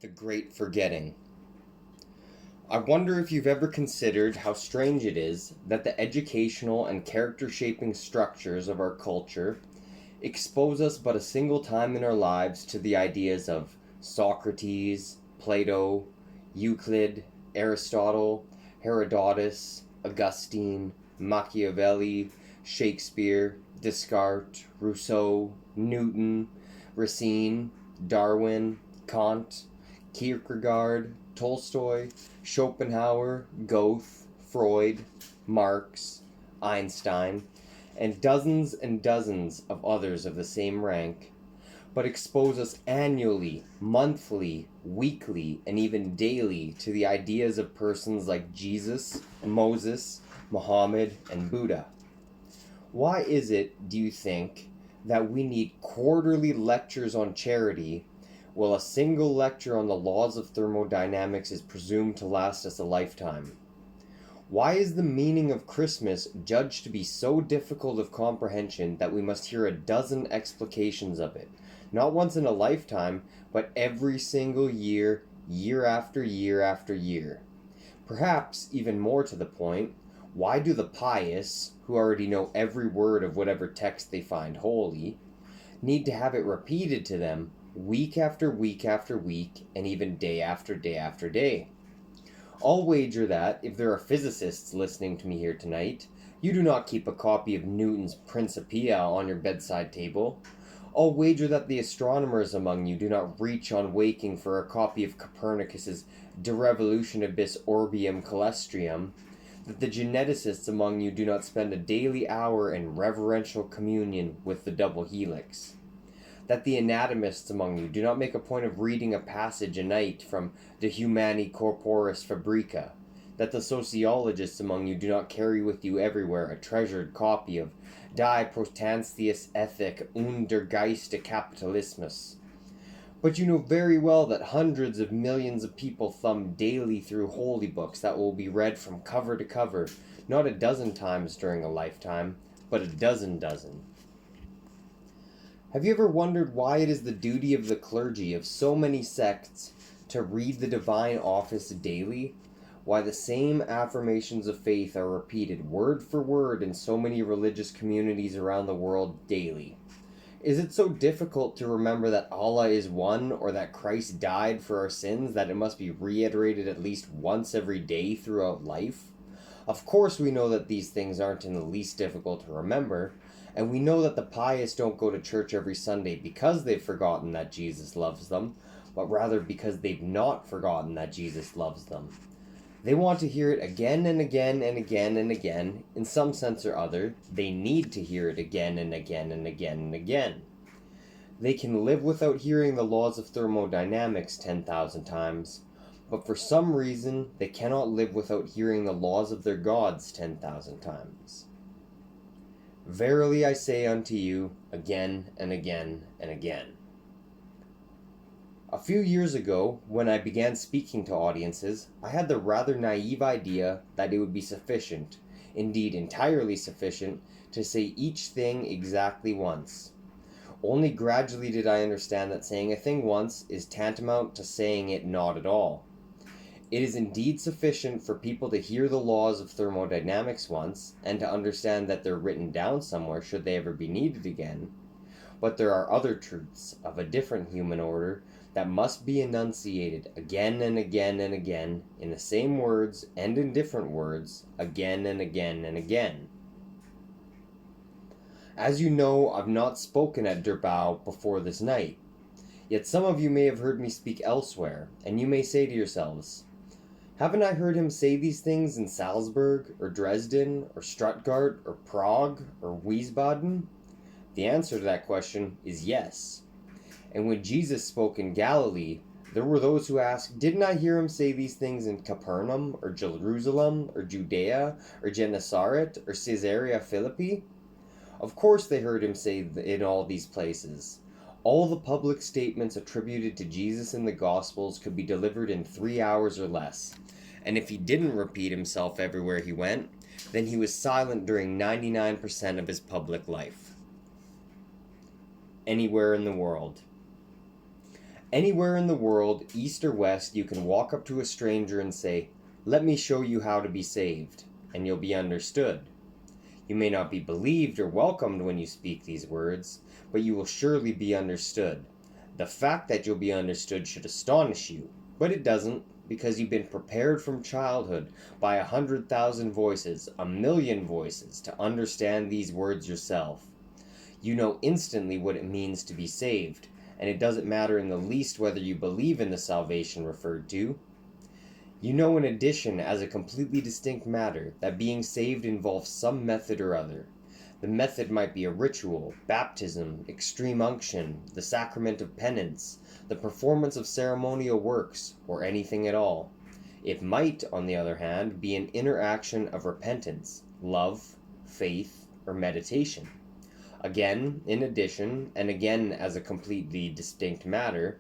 The Great Forgetting. I wonder if you've ever considered how strange it is that the educational and character shaping structures of our culture expose us but a single time in our lives to the ideas of Socrates, Plato, Euclid, Aristotle, Herodotus, Augustine, Machiavelli, Shakespeare, Descartes, Rousseau, Newton, Racine, Darwin, Kant, Kierkegaard, Tolstoy, Schopenhauer, Goethe, Freud, Marx, Einstein, and dozens of others of the same rank, but expose us annually, monthly, weekly, and even daily to the ideas of persons like Jesus, Moses, Muhammad, and Buddha. Why is it, do you think, that we need quarterly lectures on charity while a single lecture on the laws of thermodynamics is presumed to last us a lifetime? Why is the meaning of Christmas judged to be so difficult of comprehension that we must hear a dozen explications of it, not once in a lifetime, but every single year, year after year after year? Perhaps, even more to the point, why do the pious, who already know every word of whatever text they find holy, need to have it repeated to them week after week after week, and even day after day after day? I'll wager that, if there are physicists listening to me here tonight, you do not keep a copy of Newton's Principia on your bedside table. I'll wager that the astronomers among you do not reach on waking for a copy of Copernicus's De Revolutionibus Orbium Coelestium, that the geneticists among you do not spend a daily hour in reverential communion with the double helix, that the anatomists among you do not make a point of reading a passage a night from De Humani Corporis Fabrica, that the sociologists among you do not carry with you everywhere a treasured copy of Die Protantius Ethik und der Geiste Kapitalismus. But you know very well that hundreds of millions of people thumb daily through holy books that will be read from cover to cover, not a dozen times during a lifetime, but a dozen. Have you ever wondered why it is the duty of the clergy of so many sects to read the divine office daily? Why the same affirmations of faith are repeated word for word in so many religious communities around the world daily? Is it so difficult to remember that Allah is one, or that Christ died for our sins, that it must be reiterated at least once every day throughout life? Of course we know that these things aren't in the least difficult to remember, and we know that the pious don't go to church every Sunday because they've forgotten that Jesus loves them, but rather because they've not forgotten that Jesus loves them. They want to hear it again and again and again and again. In some sense or other, they need to hear it again and again and again and again. They can live without hearing the laws of thermodynamics 10,000 times, but for some reason they cannot live without hearing the laws of their gods 10,000 times. Verily I say unto you, again and again and again. A few years ago, when I began speaking to audiences, I had the rather naive idea that it would be sufficient, indeed entirely sufficient, to say each thing exactly once. Only gradually did I understand that saying a thing once is tantamount to saying it not at all. It is indeed sufficient for people to hear the laws of thermodynamics once, and to understand that they're written down somewhere should they ever be needed again. But there are other truths, of a different human order, that must be enunciated again and again and again, in the same words and in different words, again and again and again. As you know, I've not spoken at Durbau before this night, yet some of you may have heard me speak elsewhere, and you may say to yourselves, haven't I heard him say these things in Salzburg, or Dresden, or Stuttgart, or Prague, or Wiesbaden? The answer to that question is yes. And when Jesus spoke in Galilee, there were those who asked, didn't I hear him say these things in Capernaum, or Jerusalem, or Judea, or Gennesaret, or Caesarea Philippi? Of course they heard him say in all these places. All the public statements attributed to Jesus in the Gospels could be delivered in 3 hours or less. And if he didn't repeat himself everywhere he went, then he was silent during 99% of his public life. Anywhere in the world. Anywhere in the world, east or west, you can walk up to a stranger and say, "Let me show you how to be saved," and you'll be understood. You may not be believed or welcomed when you speak these words, but you will surely be understood. The fact that you'll be understood should astonish you, but it doesn't, because you've been prepared from childhood by 100,000 voices, 1,000,000 voices, to understand these words yourself. You know instantly what it means to be saved, and it doesn't matter in the least whether you believe in the salvation referred to. You know in addition, as a completely distinct matter, that being saved involves some method or other. The method might be a ritual, baptism, extreme unction, the sacrament of penance, the performance of ceremonial works, or anything at all. It might, on the other hand, be an interaction of repentance, love, faith, or meditation. Again, in addition, and again as a completely distinct matter,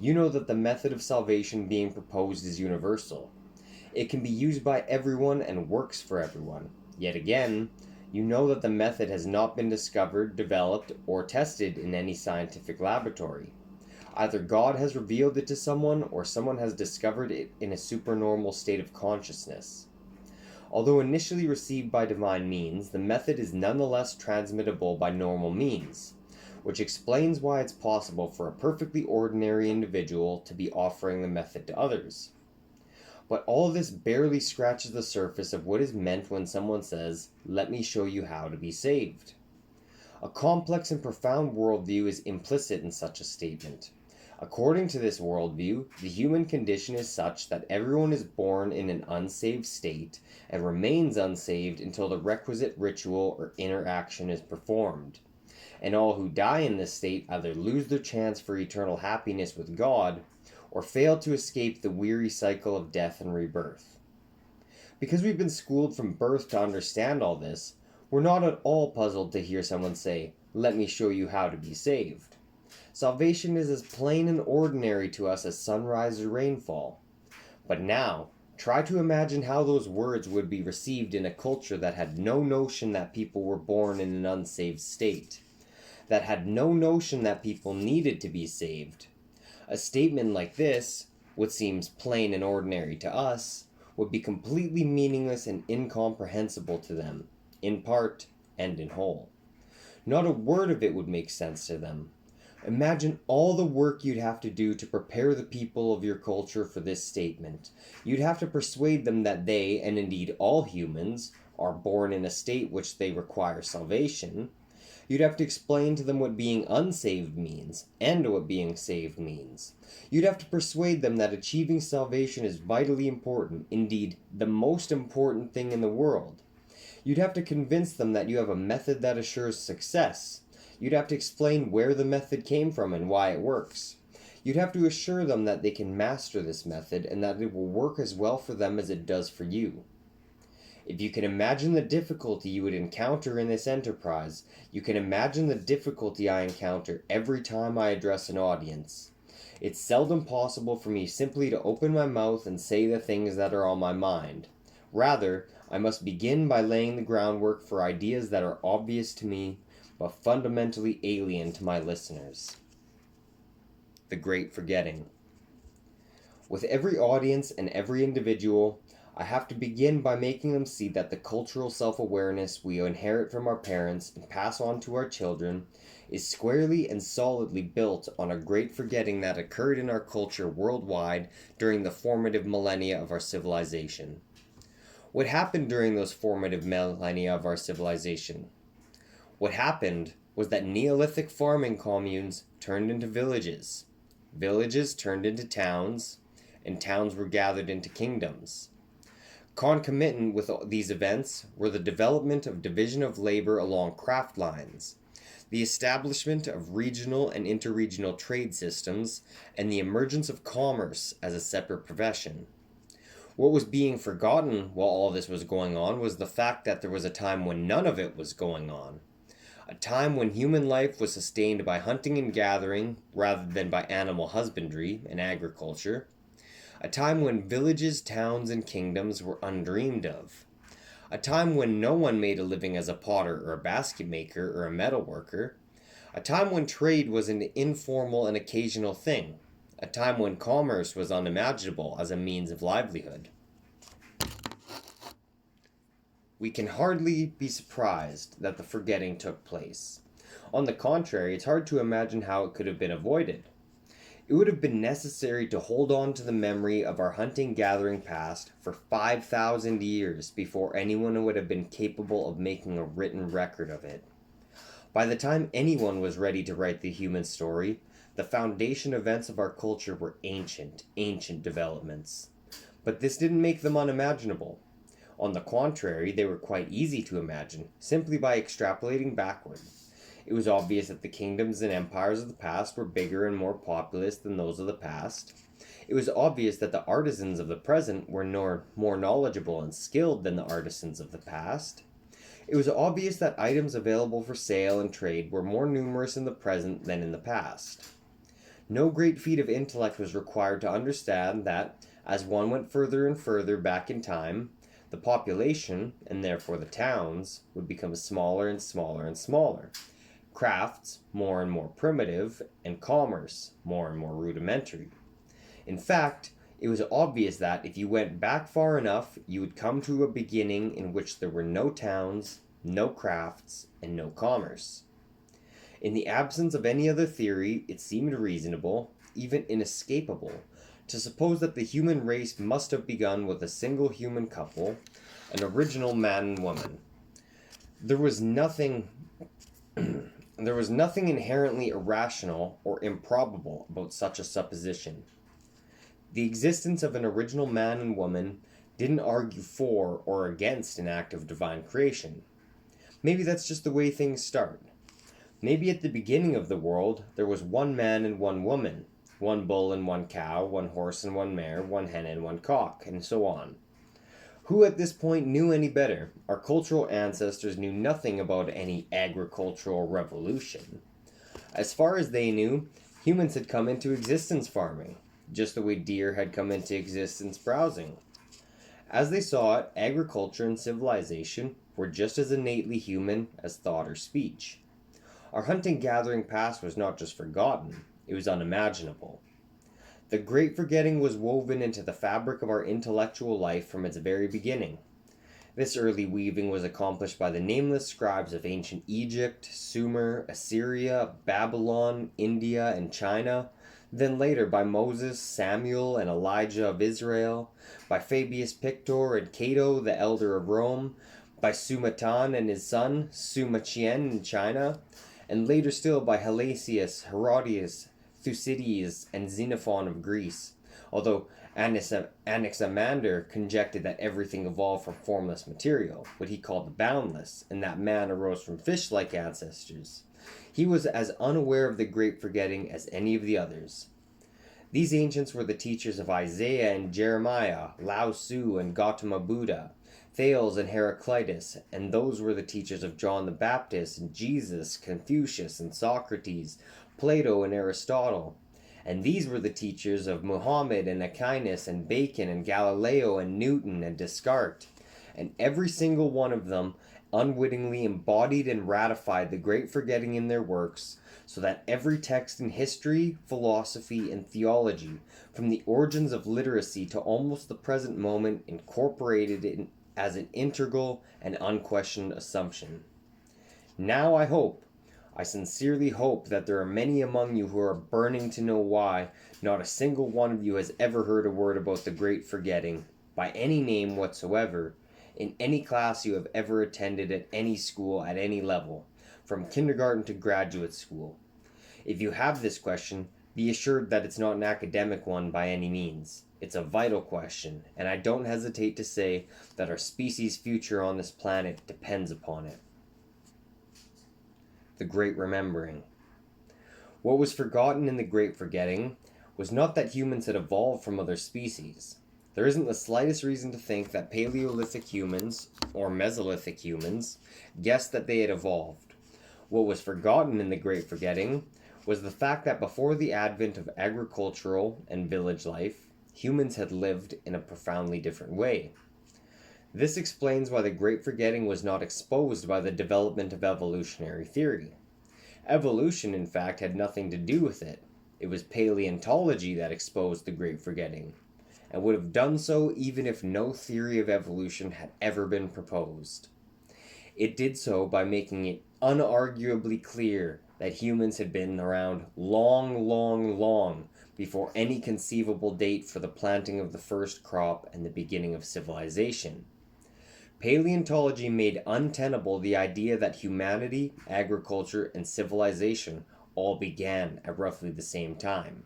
you know that the method of salvation being proposed is universal. It can be used by everyone and works for everyone. Yet again, you know that the method has not been discovered, developed, or tested in any scientific laboratory. Either God has revealed it to someone, or someone has discovered it in a supernormal state of consciousness. Although initially received by divine means, the method is nonetheless transmittable by normal means, which explains why it's possible for a perfectly ordinary individual to be offering the method to others. But all this barely scratches the surface of what is meant when someone says, "Let me show you how to be saved." A complex and profound worldview is implicit in such a statement. According to this worldview, the human condition is such that everyone is born in an unsaved state and remains unsaved until the requisite ritual or interaction is performed. And all who die in this state either lose their chance for eternal happiness with God, or fail to escape the weary cycle of death and rebirth. Because we've been schooled from birth to understand all this, we're not at all puzzled to hear someone say, "Let me show you how to be saved." Salvation is as plain and ordinary to us as sunrise or rainfall. But now, try to imagine how those words would be received in a culture that had no notion that people were born in an unsaved state, that had no notion that people needed to be saved. A statement like this, what seems plain and ordinary to us, would be completely meaningless and incomprehensible to them, in part and in whole. Not a word of it would make sense to them. Imagine all the work you'd have to do to prepare the people of your culture for this statement. You'd have to persuade them that they, and indeed all humans, are born in a state which they require salvation. You'd have to explain to them what being unsaved means, and what being saved means. You'd have to persuade them that achieving salvation is vitally important, indeed, the most important thing in the world. You'd have to convince them that you have a method that assures success. You'd have to explain where the method came from and why it works. You'd have to assure them that they can master this method and that it will work as well for them as it does for you. If you can imagine the difficulty you would encounter in this enterprise, you can imagine the difficulty I encounter every time I address an audience. It's seldom possible for me simply to open my mouth and say the things that are on my mind. Rather, I must begin by laying the groundwork for ideas that are obvious to me, but fundamentally alien to my listeners. The Great Forgetting. With every audience and every individual, I have to begin by making them see that the cultural self-awareness we inherit from our parents and pass on to our children is squarely and solidly built on a great forgetting that occurred in our culture worldwide during the formative millennia of our civilization. What happened during those formative millennia of our civilization? What happened was that Neolithic farming communes turned into villages. Villages turned into towns, and towns were gathered into kingdoms. Concomitant with these events were the development of division of labor along craft lines, the establishment of regional and interregional trade systems, and the emergence of commerce as a separate profession. What was being forgotten while all this was going on was the fact that there was a time when none of it was going on. A time when human life was sustained by hunting and gathering rather than by animal husbandry and agriculture. A time when villages, towns, and kingdoms were undreamed of. A time when no one made a living as a potter or a basket maker or a metal worker. A time when trade was an informal and occasional thing. a time when commerce was unimaginable as a means of livelihood. We can hardly be surprised that the forgetting took place. On the contrary, it's hard to imagine how it could have been avoided. It would have been necessary to hold on to the memory of our hunting-gathering past for 5,000 years before anyone would have been capable of making a written record of it. By the time anyone was ready to write the human story, the foundation events of our culture were ancient developments. But this didn't make them unimaginable. On the contrary, they were quite easy to imagine, simply by extrapolating backward. It was obvious that the kingdoms and empires of the past were bigger and more populous than those of the past. It was obvious that the artisans of the present were more knowledgeable and skilled than the artisans of the past. It was obvious that items available for sale and trade were more numerous in the present than in the past. No great feat of intellect was required to understand that, as one went further and further back in time, the population, and therefore the towns, would become smaller and smaller and smaller, crafts more and more primitive, and commerce more and more rudimentary. In fact, it was obvious that if you went back far enough, you would come to a beginning in which there were no towns, no crafts, and no commerce. In the absence of any other theory, it seemed reasonable, even inescapable, to suppose that the human race must have begun with a single human couple, an original man and woman. There was nothing inherently irrational or improbable about such a supposition. The existence of an original man and woman didn't argue for or against an act of divine creation. Maybe that's just the way things start. Maybe at the beginning of the world, there was one man and one woman, one bull and one cow, one horse and one mare, one hen and one cock, and so on. Who at this point knew any better? Our cultural ancestors knew nothing about any agricultural revolution. As far as they knew, humans had come into existence farming, just the way deer had come into existence browsing. As they saw it, agriculture and civilization were just as innately human as thought or speech. Our hunting-gathering past was not just forgotten, it was unimaginable. The great forgetting was woven into the fabric of our intellectual life from its very beginning. This early weaving was accomplished by the nameless scribes of ancient Egypt, Sumer, Assyria, Babylon, India, and China, then later by Moses, Samuel, and Elijah of Israel, by Fabius Pictor and Cato, the elder of Rome, by Suma Tan and his son, Suma Qian in China, and later still by Helacius, Herodias, Thucydides, and Xenophon of Greece, although Anaximander conjectured that everything evolved from formless material, what he called the boundless, and that man arose from fish-like ancestors. He was as unaware of the great forgetting as any of the others. These ancients were the teachers of Isaiah and Jeremiah, Lao Tzu and Gautama Buddha, Thales and Heraclitus, and those were the teachers of John the Baptist and Jesus, Confucius and Socrates, Plato and Aristotle. And these were the teachers of Muhammad and Aquinas and Bacon and Galileo and Newton and Descartes. And every single one of them unwittingly embodied and ratified the great forgetting in their works, so that every text in history, philosophy, and theology, from the origins of literacy to almost the present moment, incorporated it as an integral and unquestioned assumption. Now I sincerely hope that there are many among you who are burning to know why not a single one of you has ever heard a word about the great forgetting, by any name whatsoever, in any class you have ever attended at any school at any level, from kindergarten to graduate school. If you have this question, be assured that it's not an academic one by any means. It's a vital question, and I don't hesitate to say that our species' future on this planet depends upon it. The Great Remembering. What was forgotten in the Great Forgetting was not that humans had evolved from other species. There isn't the slightest reason to think that Paleolithic humans, or Mesolithic humans, guessed that they had evolved. What was forgotten in the Great Forgetting was the fact that before the advent of agricultural and village life, humans had lived in a profoundly different way. This explains why the Great Forgetting was not exposed by the development of evolutionary theory. Evolution, in fact, had nothing to do with it. It was paleontology that exposed the Great Forgetting, and would have done so even if no theory of evolution had ever been proposed. It did so by making it unarguably clear that humans had been around long before any conceivable date for the planting of the first crop and the beginning of civilization. Paleontology made untenable the idea that humanity, agriculture, and civilization all began at roughly the same time.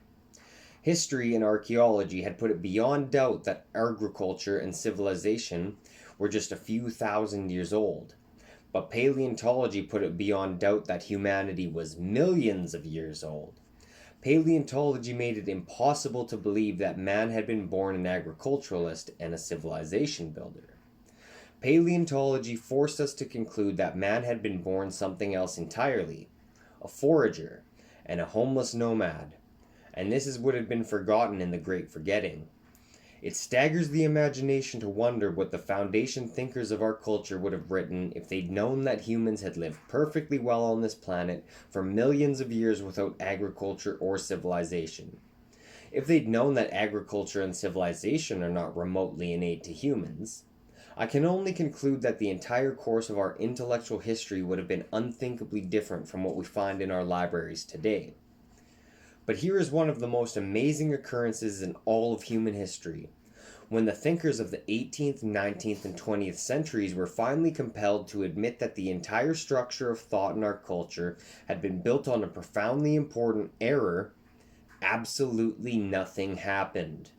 History and archaeology had put it beyond doubt that agriculture and civilization were just a few thousand years old. But paleontology put it beyond doubt that humanity was millions of years old. Paleontology made it impossible to believe that man had been born an agriculturalist and a civilization builder. Paleontology forced us to conclude that man had been born something else entirely, a forager and a homeless nomad, and this is what had been forgotten in the Great Forgetting. It staggers the imagination to wonder what the foundation thinkers of our culture would have written if they'd known that humans had lived perfectly well on this planet for millions of years without agriculture or civilization. If they'd known that agriculture and civilization are not remotely innate to humans. I can only conclude that the entire course of our intellectual history would have been unthinkably different from what we find in our libraries today. But here is one of the most amazing occurrences in all of human history, when the thinkers of the 18th, 19th, and 20th centuries were finally compelled to admit that the entire structure of thought in our culture had been built on a profoundly important error. Absolutely nothing happened.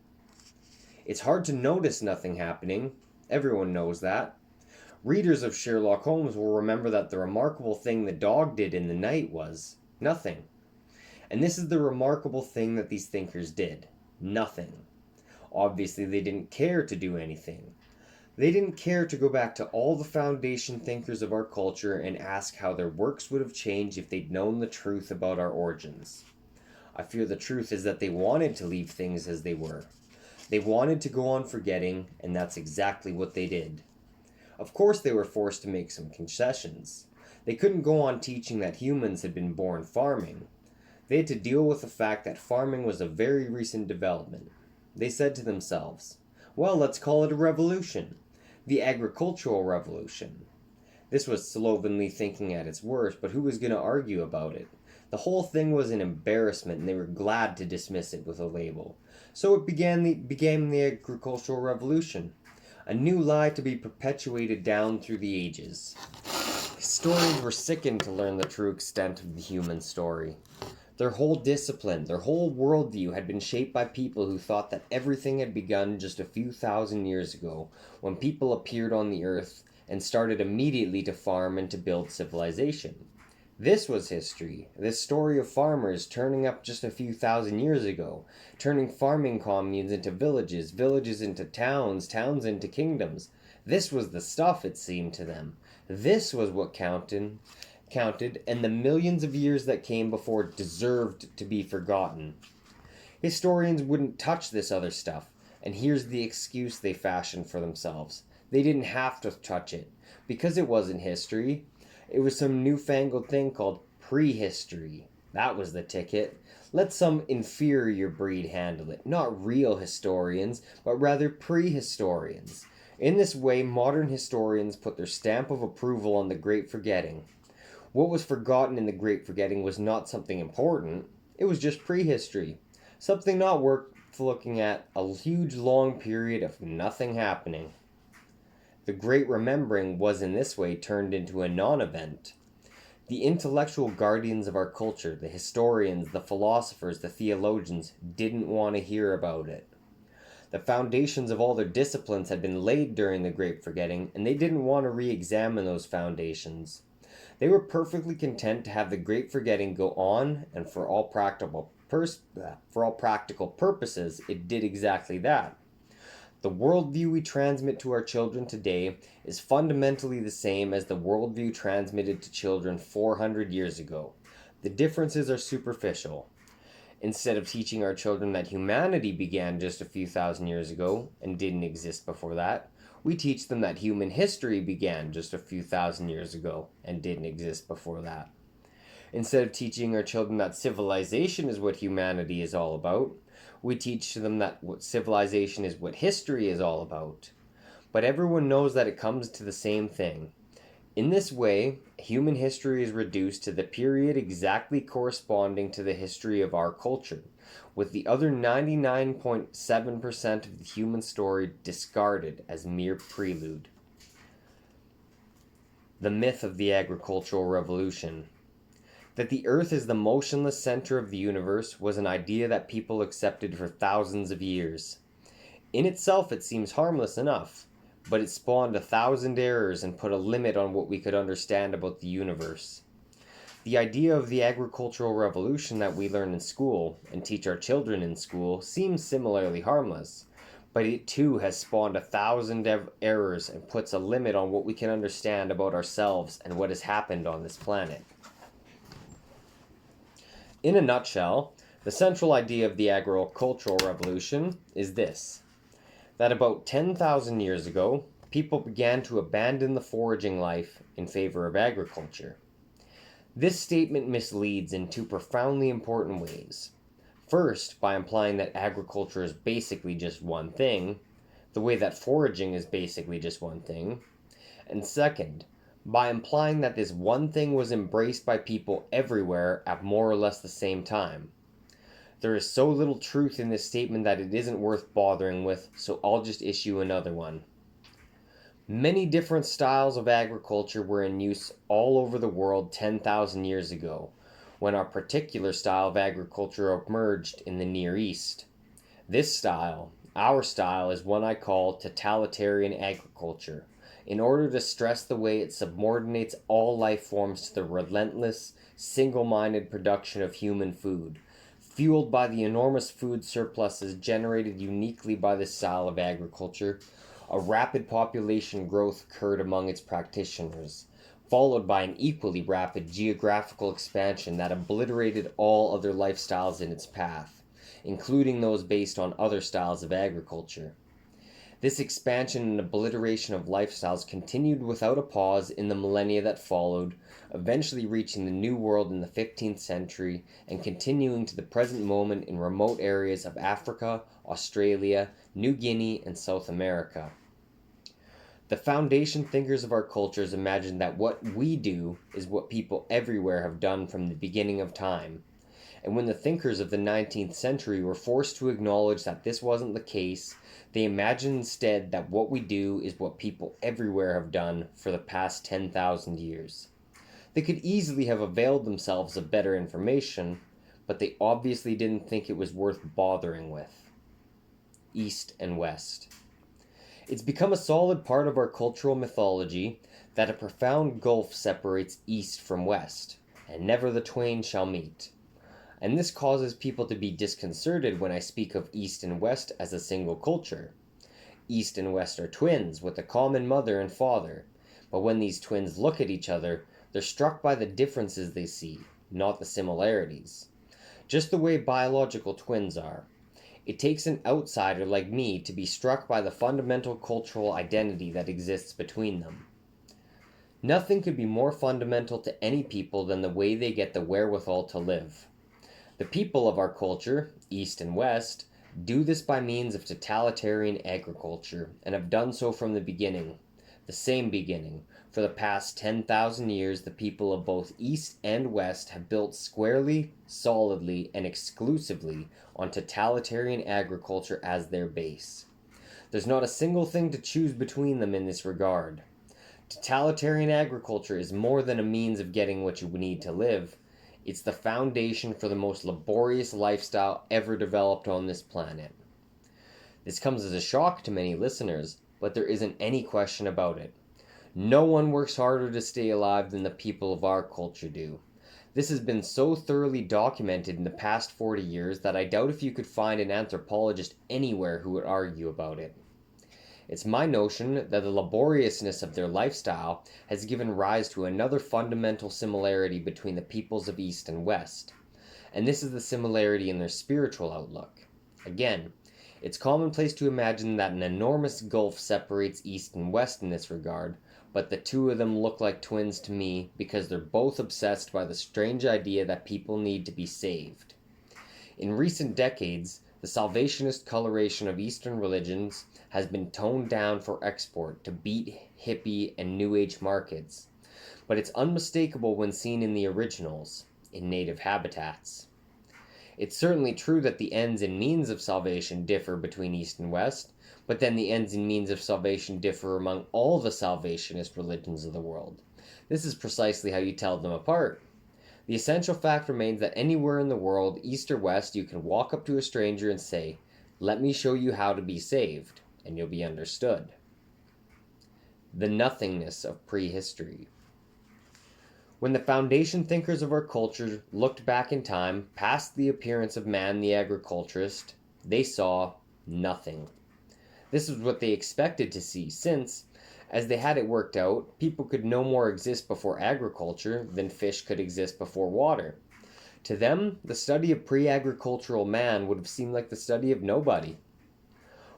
It's hard to notice nothing happening. Everyone knows that. Readers of Sherlock Holmes will remember that the remarkable thing the dog did in the night was nothing. And this is the remarkable thing that these thinkers did. Nothing. Obviously, they didn't care to do anything. They didn't care to go back to all the foundation thinkers of our culture and ask how their works would have changed if they'd known the truth about our origins. I fear the truth is that they wanted to leave things as they were. They wanted to go on forgetting, and that's exactly what they did. Of course, they were forced to make some concessions. They couldn't go on teaching that humans had been born farming. They had to deal with the fact that farming was a very recent development. They said to themselves, well, let's call it a revolution. The agricultural revolution. This was slovenly thinking at its worst, but who was going to argue about it? The whole thing was an embarrassment, and they were glad to dismiss it with a label. So it became the agricultural revolution, a new lie to be perpetuated down through the ages. Historians were sickened to learn the true extent of the human story. Their whole discipline, their whole worldview had been shaped by people who thought that everything had begun just a few thousand years ago, when people appeared on the earth and started immediately to farm and to build civilization. This was history, this story of farmers turning up just a few thousand years ago, turning farming communes into villages, villages into towns, towns into kingdoms. This was the stuff, it seemed to them. This was what counted, and the millions of years that came before deserved to be forgotten. Historians wouldn't touch this other stuff, and here's the excuse they fashioned for themselves. They didn't have to touch it, because it wasn't history. It was some newfangled thing called prehistory. That was the ticket. Let some inferior breed handle it. Not real historians, but rather prehistorians. In this way, modern historians put their stamp of approval on the Great Forgetting. What was forgotten in the Great Forgetting was not something important. It was just prehistory. Something not worth looking at, a huge long period of nothing happening. The Great Remembering was in this way turned into a non-event. The intellectual guardians of our culture, the historians, the philosophers, the theologians, didn't want to hear about it. The foundations of all their disciplines had been laid during the Great Forgetting, and they didn't want to re-examine those foundations. They were perfectly content to have the Great Forgetting go on, and for all practical purposes, it did exactly that. The worldview we transmit to our children today is fundamentally the same as the worldview transmitted to children 400 years ago. The differences are superficial. Instead of teaching our children that humanity began just a few thousand years ago and didn't exist before that, we teach them that human history began just a few thousand years ago and didn't exist before that. Instead of teaching our children that civilization is what humanity is all about, we teach them that what civilization is what history is all about. But everyone knows that it comes to the same thing. In this way, human history is reduced to the period exactly corresponding to the history of our culture, with the other 99.7% of the human story discarded as mere prelude. The myth of the agricultural revolution. That the earth is the motionless center of the universe was an idea that people accepted for thousands of years. In itself, it seems harmless enough, but it spawned 1,000 errors and put a limit on what we could understand about the universe. The idea of the agricultural revolution that we learn in school and teach our children in school seems similarly harmless, but it too has spawned 1,000 errors and puts a limit on what we can understand about ourselves and what has happened on this planet. In a nutshell, the central idea of the agricultural revolution is this: that about 10,000 years ago, people began to abandon the foraging life in favor of agriculture. This statement misleads in two profoundly important ways. First, by implying that agriculture is basically just one thing, the way that foraging is basically just one thing. And second, by implying that this one thing was embraced by people everywhere at more or less the same time. There is so little truth in this statement that it isn't worth bothering with, so I'll just issue another one. Many different styles of agriculture were in use all over the world 10,000 years ago, when our particular style of agriculture emerged in the Near East. This style, our style, is one I call totalitarian agriculture, in order to stress the way it subordinates all life forms to the relentless, single-minded production of human food, fueled by the enormous food surpluses generated uniquely by this style of agriculture. A rapid population growth occurred among its practitioners, followed by an equally rapid geographical expansion that obliterated all other lifestyles in its path, including those based on other styles of agriculture. This expansion and obliteration of lifestyles continued without a pause in the millennia that followed, eventually reaching the New World in the 15th century and continuing to the present moment in remote areas of Africa, Australia, New Guinea, and South America. The foundation thinkers of our cultures imagine that what we do is what people everywhere have done from the beginning of time. And when the thinkers of the 19th century were forced to acknowledge that this wasn't the case, they imagined instead that what we do is what people everywhere have done for the past 10,000 years. They could easily have availed themselves of better information, but they obviously didn't think it was worth bothering with. East and West. It's become a solid part of our cultural mythology that a profound gulf separates East from West, and never the twain shall meet. And this causes people to be disconcerted when I speak of East and West as a single culture. East and West are twins with a common mother and father, but when these twins look at each other, they're struck by the differences they see, not the similarities. Just the way biological twins are. It takes an outsider like me to be struck by the fundamental cultural identity that exists between them. Nothing could be more fundamental to any people than the way they get the wherewithal to live. The people of our culture, East and West, do this by means of totalitarian agriculture, and have done so from the beginning. The same beginning. For the past 10,000 years, the people of both East and West have built squarely, solidly, and exclusively on totalitarian agriculture as their base. There's not a single thing to choose between them in this regard. Totalitarian agriculture is more than a means of getting what you need to live. It's the foundation for the most laborious lifestyle ever developed on this planet. This comes as a shock to many listeners, but there isn't any question about it. No one works harder to stay alive than the people of our culture do. This has been so thoroughly documented in the past 40 years that I doubt if you could find an anthropologist anywhere who would argue about it. It's my notion that the laboriousness of their lifestyle has given rise to another fundamental similarity between the peoples of East and West, and this is the similarity in their spiritual outlook. Again, it's commonplace to imagine that an enormous gulf separates East and West in this regard, but the two of them look like twins to me because they're both obsessed by the strange idea that people need to be saved. In recent decades, the salvationist coloration of Eastern religions has been toned down for export to beat hippie and New Age markets, but it's unmistakable when seen in the originals, in native habitats. It's certainly true that the ends and means of salvation differ between East and West, but then the ends and means of salvation differ among all the salvationist religions of the world. This is precisely how you tell them apart. The essential fact remains that anywhere in the world, East or West, you can walk up to a stranger and say, "Let me show you how to be saved," and you'll be understood. The nothingness of prehistory. When the foundation thinkers of our culture looked back in time, past the appearance of man the agriculturist, they saw nothing. This was what they expected to see, since, as they had it worked out, people could no more exist before agriculture than fish could exist before water. To them, the study of pre-agricultural man would have seemed like the study of nobody.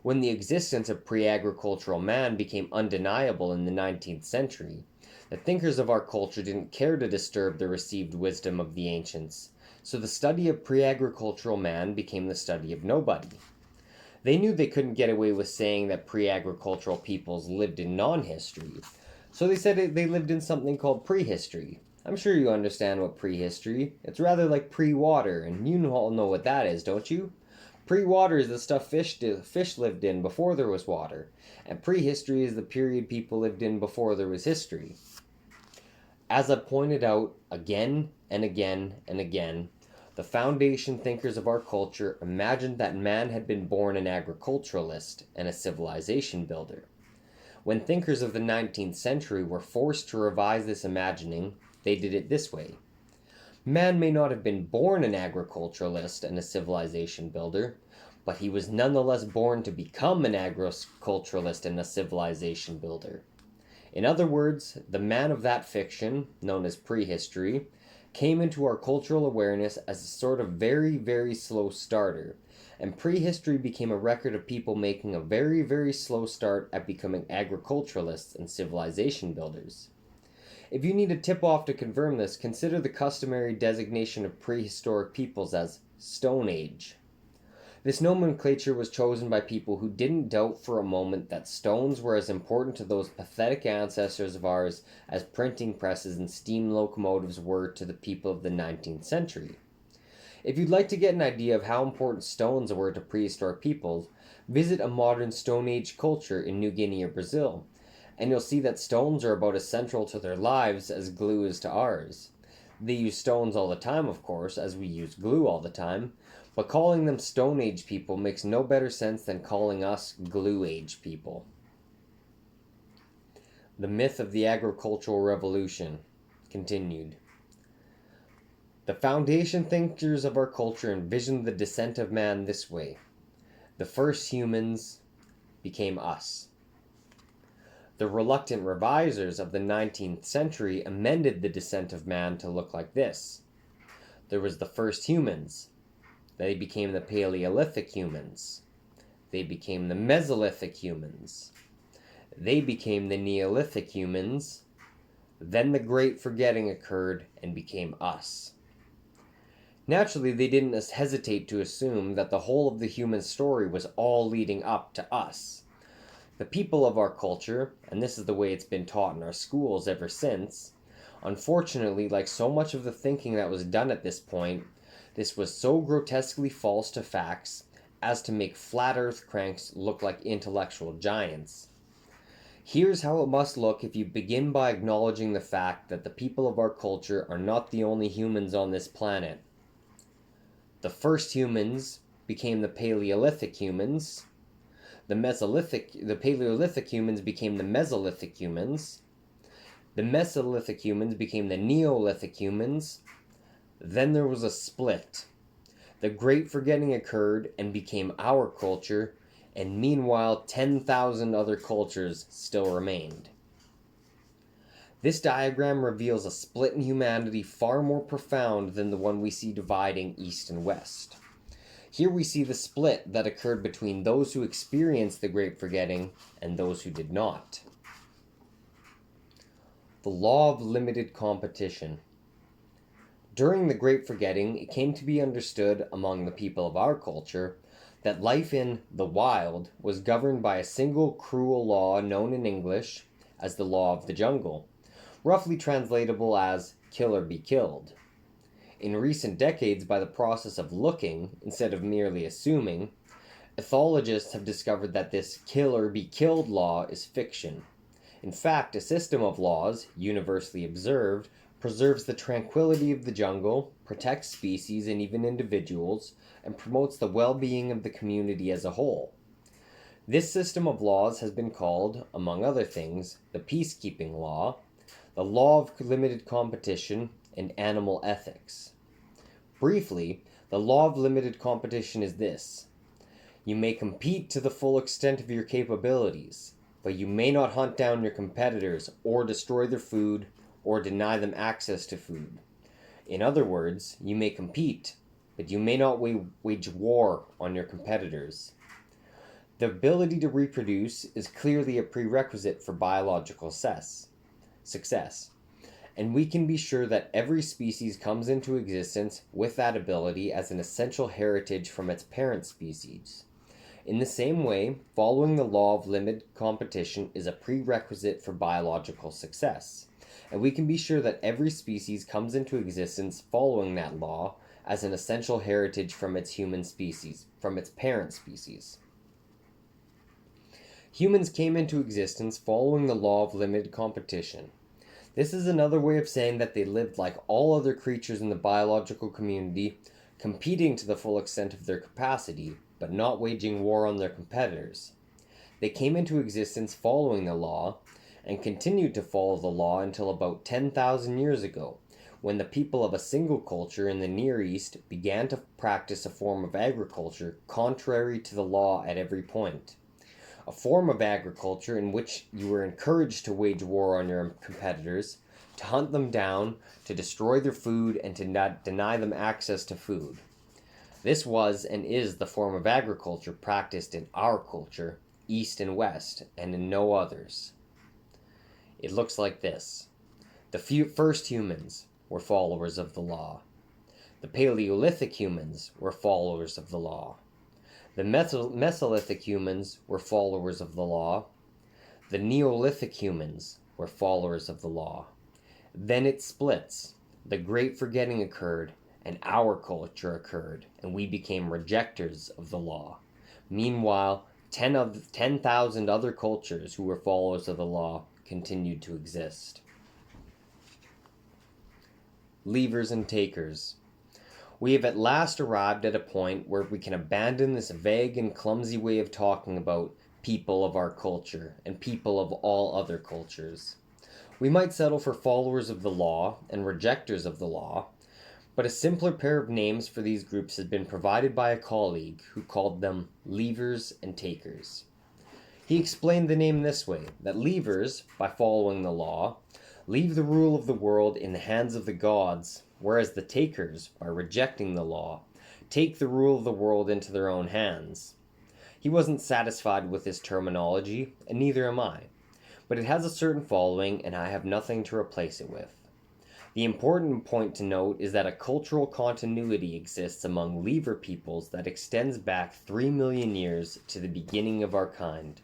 When the existence of pre-agricultural man became undeniable in the 19th century, the thinkers of our culture didn't care to disturb the received wisdom of the ancients, so the study of pre-agricultural man became the study of nobody. They knew they couldn't get away with saying that pre-agricultural peoples lived in non-history, so they said they lived in something called prehistory. I'm sure you understand what prehistory. It's rather like pre-water, and you all know what that is, don't you? Pre-water is the stuff fish lived in before there was water, and prehistory is the period people lived in before there was history. As I pointed out again and again and again, the foundation thinkers of our culture imagined that man had been born an agriculturalist and a civilization builder. When thinkers of the 19th century were forced to revise this imagining, they did it this way. Man may not have been born an agriculturalist and a civilization builder, but he was nonetheless born to become an agriculturalist and a civilization builder. In other words, the man of that fiction, known as prehistory, came into our cultural awareness as a sort of very, very slow starter, and prehistory became a record of people making a very, very slow start at becoming agriculturalists and civilization builders. If you need a tip-off to confirm this, consider the customary designation of prehistoric peoples as Stone Age. This nomenclature was chosen by people who didn't doubt for a moment that stones were as important to those pathetic ancestors of ours as printing presses and steam locomotives were to the people of the 19th century. If you'd like to get an idea of how important stones were to prehistoric peoples, visit a modern Stone Age culture in New Guinea or Brazil, and you'll see that stones are about as central to their lives as glue is to ours. They use stones all the time, of course, as we use glue all the time, but calling them Stone Age people makes no better sense than calling us Glue Age people. The myth of the agricultural revolution continued. The foundation thinkers of our culture envisioned the descent of man this way. The first humans became us. The reluctant revisers of the 19th century amended the descent of man to look like this. There was the first humans. They became the Paleolithic humans. They became the Mesolithic humans. They became the Neolithic humans. Then the Great Forgetting occurred and became us. Naturally, they didn't hesitate to assume that the whole of the human story was all leading up to us. The people of our culture, and this is the way it's been taught in our schools ever since, unfortunately, like so much of the thinking that was done at this point, this was so grotesquely false to facts as to make flat earth cranks look like intellectual giants. Here's how it must look if you begin by acknowledging the fact that the people of our culture are not the only humans on this planet. The first humans became the Paleolithic humans. The Paleolithic humans became the Mesolithic humans. The Mesolithic humans became the Neolithic humans. Then there was a split. The Great Forgetting occurred and became our culture, and meanwhile 10,000 other cultures still remained. This diagram reveals a split in humanity far more profound than the one we see dividing East and West. Here we see the split that occurred between those who experienced the Great Forgetting and those who did not. The law of limited competition. During the Great Forgetting, it came to be understood among the people of our culture that life in the wild was governed by a single cruel law known in English as the law of the jungle, roughly translatable as kill or be killed. In recent decades, by the process of looking instead of merely assuming, ethologists have discovered that this kill or be killed law is fiction. In fact, a system of laws, universally observed, preserves the tranquility of the jungle, protects species and even individuals, and promotes the well-being of the community as a whole. This system of laws has been called, among other things, the peacekeeping law, the law of limited competition, and animal ethics. Briefly, the law of limited competition is this: you may compete to the full extent of your capabilities, but you may not hunt down your competitors or destroy their food or deny them access to food. In other words, you may compete, but you may not wage war on your competitors. The ability to reproduce is clearly a prerequisite for biological success, and we can be sure that every species comes into existence with that ability as an essential heritage from its parent species. In the same way, following the law of limited competition is a prerequisite for biological success, and we can be sure that every species comes into existence following that law as an essential heritage from its human species, from its parent species. Humans came into existence following the law of limited competition. This is another way of saying that they lived like all other creatures in the biological community, competing to the full extent of their capacity, but not waging war on their competitors. They came into existence following the law, and continued to follow the law until about 10,000 years ago, when the people of a single culture in the Near East began to practice a form of agriculture contrary to the law at every point. A form of agriculture in which you were encouraged to wage war on your competitors, to hunt them down, to destroy their food, and to deny them access to food. This was and is the form of agriculture practiced in our culture, East and West, and in no others. It looks like this. The first humans were followers of the law. The Paleolithic humans were followers of the law. The Mesolithic humans were followers of the law. The Neolithic humans were followers of the law. Then it splits. The Great Forgetting occurred, and our culture occurred, and we became rejectors of the law. Meanwhile, 10,000 other cultures who were followers of the law continued to exist. Leavers and takers. We have at last arrived at a point where we can abandon this vague and clumsy way of talking about people of our culture and people of all other cultures. We might settle for followers of the law and rejectors of the law, but a simpler pair of names for these groups has been provided by a colleague who called them leavers and takers. He explained the name this way, that leavers, by following the law, leave the rule of the world in the hands of the gods, whereas the takers, by rejecting the law, take the rule of the world into their own hands. He wasn't satisfied with this terminology, and neither am I, but it has a certain following, and I have nothing to replace it with. The important point to note is that a cultural continuity exists among leaver peoples that extends back 3 million years to the beginning of our kind.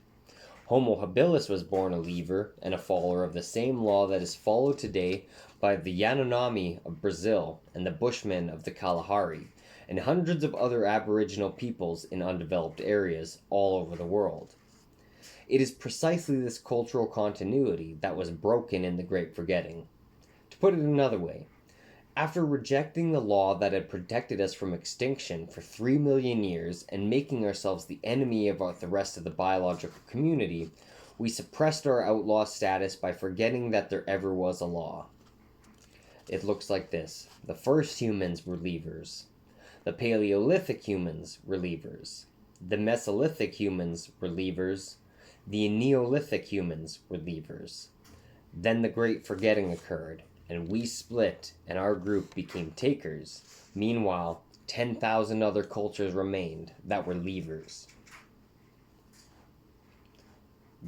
Homo habilis was born a leaver and a follower of the same law that is followed today by the Yanomami of Brazil and the Bushmen of the Kalahari, and hundreds of other aboriginal peoples in undeveloped areas all over the world. It is precisely this cultural continuity that was broken in the Great Forgetting. To put it another way, after rejecting the law that had protected us from extinction for 3 million years and making ourselves the enemy of the rest of the biological community, we suppressed our outlaw status by forgetting that there ever was a law. It looks like this. The first humans were leavers. The Paleolithic humans were leavers. The Mesolithic humans were leavers. The Neolithic humans were leavers. Then the Great Forgetting occurred, and we split, and our group became takers. Meanwhile, 10,000 other cultures remained that were leavers.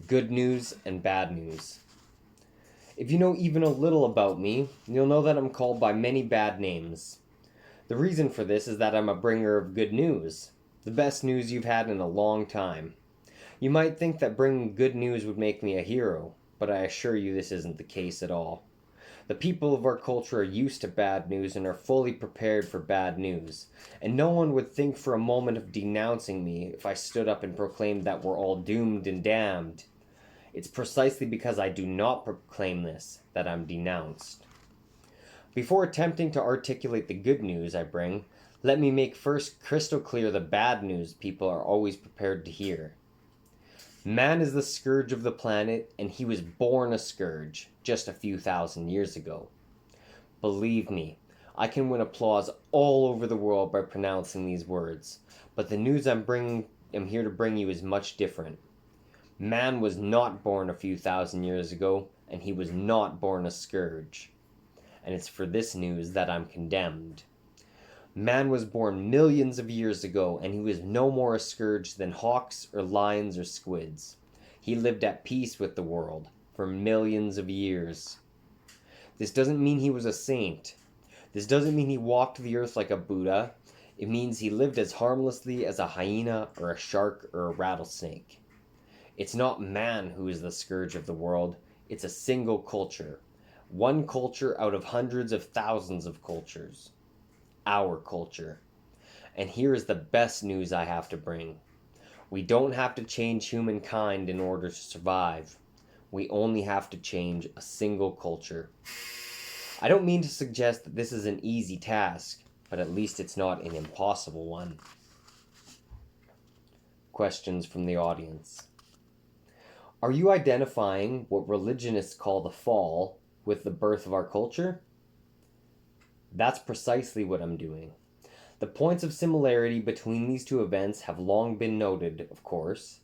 Good news and bad news. If you know even a little about me, you'll know that I'm called by many bad names. The reason for this is that I'm a bringer of good news, the best news you've had in a long time. You might think that bringing good news would make me a hero, but I assure you this isn't the case at all. The people of our culture are used to bad news and are fully prepared for bad news, and no one would think for a moment of denouncing me if I stood up and proclaimed that we're all doomed and damned. It's precisely because I do not proclaim this that I'm denounced. Before attempting to articulate the good news I bring, let me make first crystal clear the bad news people are always prepared to hear. Man is the scourge of the planet, and he was born a scourge just a few thousand years ago. Believe me, I can win applause all over the world by pronouncing these words, but the news I'm here to bring you is much different. Man was not born a few thousand years ago, and he was not born a scourge. And it's for this news that I'm condemned. Man was born millions of years ago, and he was no more a scourge than hawks or lions or squids. He lived at peace with the world for millions of years. This doesn't mean he was a saint. This doesn't mean he walked the earth like a Buddha. It means he lived as harmlessly as a hyena or a shark or a rattlesnake. It's not man who is the scourge of the world. It's a single culture. One culture out of hundreds of thousands of cultures. Our culture. And here is the best news I have to bring. We don't have to change humankind in order to survive. We only have to change a single culture. I don't mean to suggest that this is an easy task, but at least it's not an impossible one. Questions from the audience. Are you identifying what religionists call the fall with the birth of our culture? That's precisely what I'm doing. The points of similarity between these two events have long been noted, of course.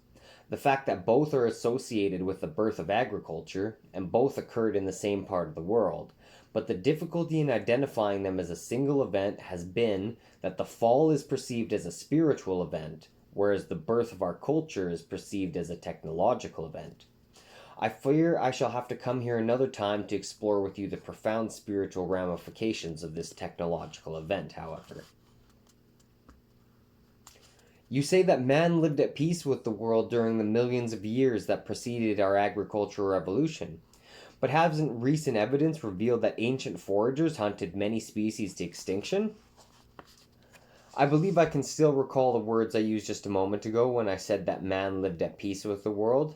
The fact that both are associated with the birth of agriculture, and both occurred in the same part of the world, but the difficulty in identifying them as a single event has been that the fall is perceived as a spiritual event, whereas the birth of our culture is perceived as a technological event. I fear I shall have to come here another time to explore with you the profound spiritual ramifications of this technological event, however. You say that man lived at peace with the world during the millions of years that preceded our agricultural revolution, but hasn't recent evidence revealed that ancient foragers hunted many species to extinction? I believe I can still recall the words I used just a moment ago when I said that man lived at peace with the world.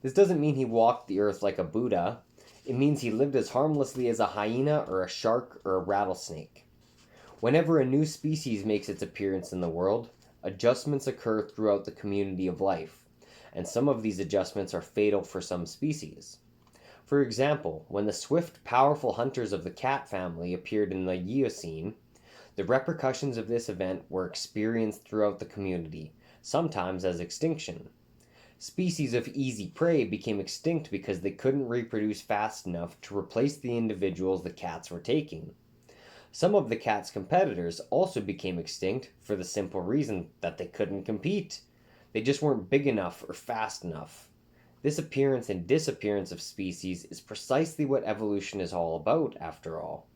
This doesn't mean he walked the earth like a Buddha. It means he lived as harmlessly as a hyena or a shark or a rattlesnake. Whenever a new species makes its appearance in the world, adjustments occur throughout the community of life, and some of these adjustments are fatal for some species. For example, when the swift, powerful hunters of the cat family appeared in the Eocene, the repercussions of this event were experienced throughout the community, sometimes as extinction. Species of easy prey became extinct because they couldn't reproduce fast enough to replace the individuals the cats were taking. Some of the cat's competitors also became extinct for the simple reason that they couldn't compete. They just weren't big enough or fast enough. This appearance and disappearance of species is precisely what evolution is all about, after all.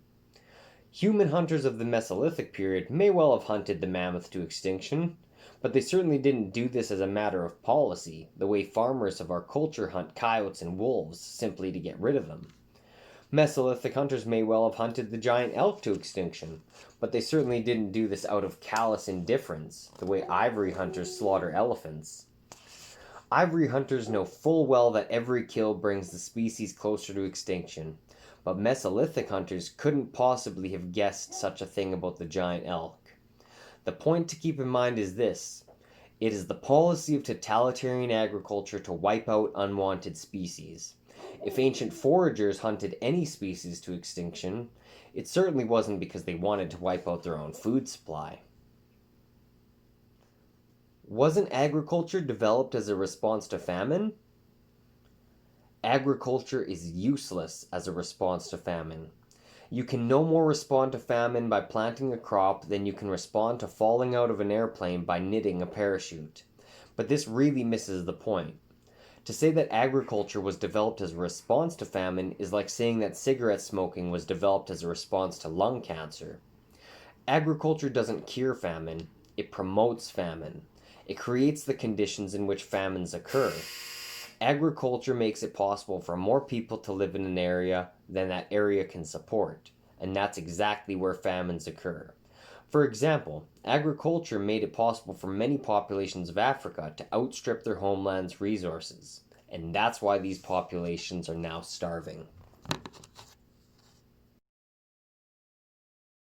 Human hunters of the Mesolithic period may well have hunted the mammoth to extinction, but they certainly didn't do this as a matter of policy, the way farmers of our culture hunt coyotes and wolves simply to get rid of them. Mesolithic hunters may well have hunted the giant elk to extinction, but they certainly didn't do this out of callous indifference, the way ivory hunters slaughter elephants. Ivory hunters know full well that every kill brings the species closer to extinction, but Mesolithic hunters couldn't possibly have guessed such a thing about the giant elk. The point to keep in mind is this: it is the policy of totalitarian agriculture to wipe out unwanted species. If ancient foragers hunted any species to extinction, it certainly wasn't because they wanted to wipe out their own food supply. Wasn't agriculture developed as a response to famine? Agriculture is useless as a response to famine. You can no more respond to famine by planting a crop than you can respond to falling out of an airplane by knitting a parachute. But this really misses the point. To say that agriculture was developed as a response to famine is like saying that cigarette smoking was developed as a response to lung cancer. Agriculture doesn't cure famine, it promotes famine. It creates the conditions in which famines occur. Agriculture makes it possible for more people to live in an area than that area can support, and that's exactly where famines occur. For example, agriculture made it possible for many populations of Africa to outstrip their homeland's resources, and that's why these populations are now starving.